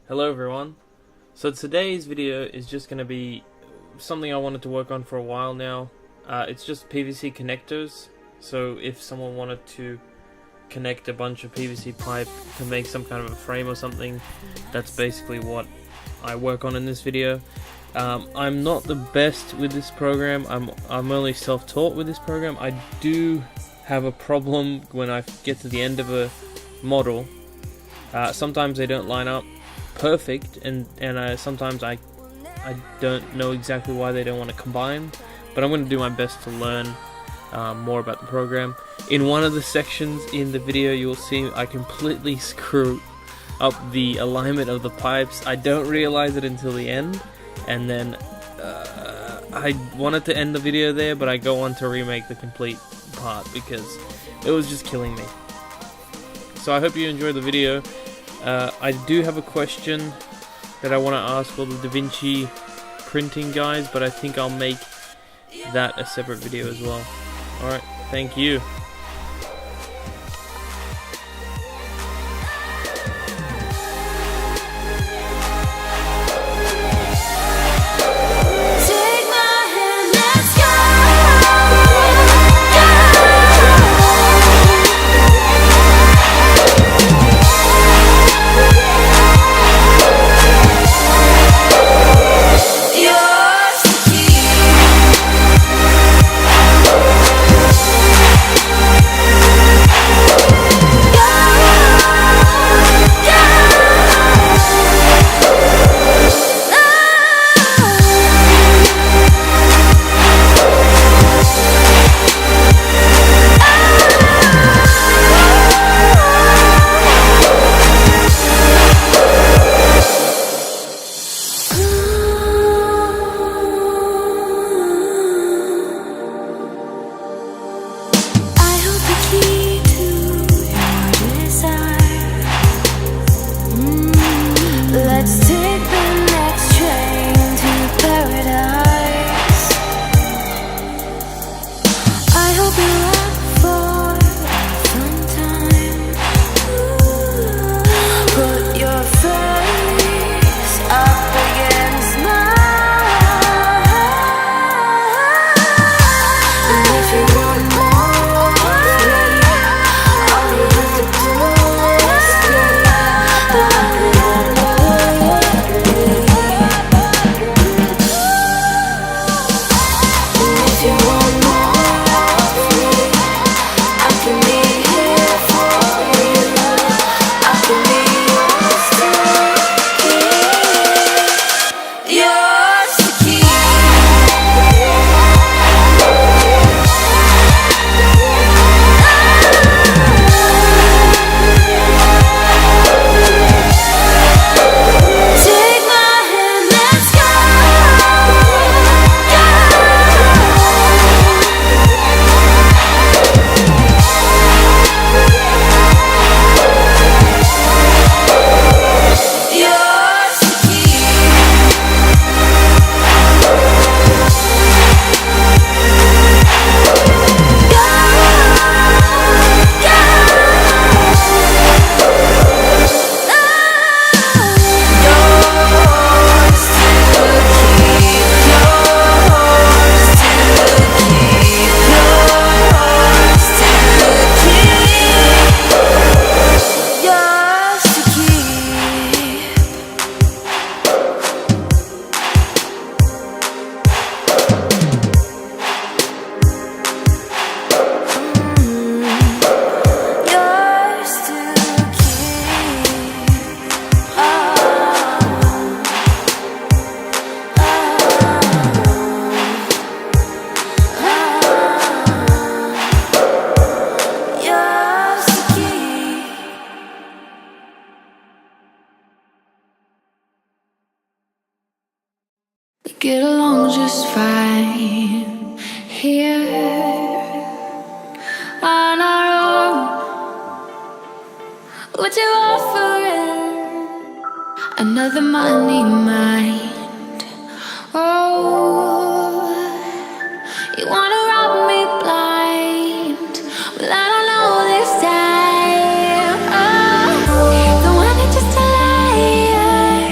Hello everyone. So today's video is just going to be something I wanted to work on for a while now. It's just PVC connectors. So if someone wanted to connect a bunch of PVC pipe to make some kind of a frame or something, that's basically what I work on in this video. I'm not the best with this program. I'm only self-taught with this program. I do have a problem when I get to the end of a model. Sometimes they don't line up perfect, and sometimes I don't know exactly why they don't want to combine, but I'm going to do my best to learn more about the program. In one of the sections in the video, you'll see I completely screw up the alignment of the pipes. I don't realize it until the end, and then I wanted to end the video there, but I go on to remake the complete part because it was just killing me. So I hope you enjoyed the video. I do have a question that I want to ask for the DaVinci printing guys, but I think I'll make that a separate video as well. Alright, thank you. Get along just fine here on our own. What you offering? Another money mind. Oh, you wanna rob me blind? Well, I don't know this time. Oh, don't want it just to lie.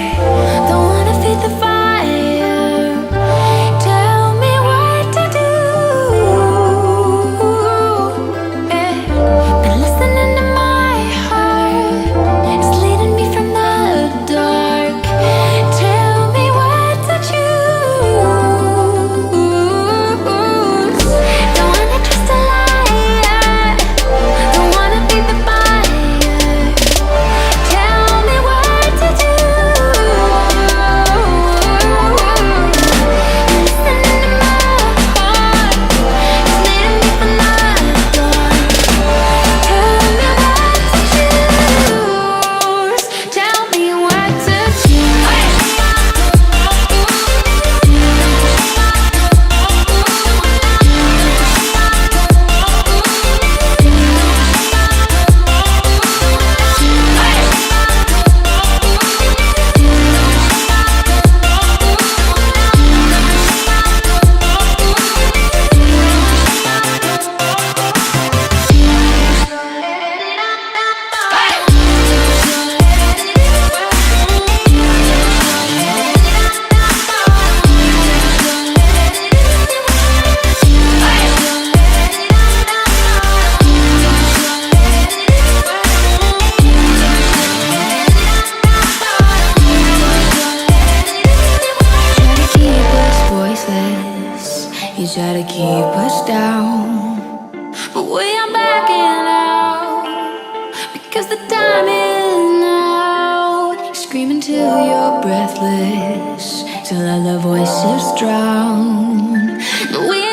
keep us down, but we are backing out because the time is now. Screaming till you're breathless, till other voices drown. We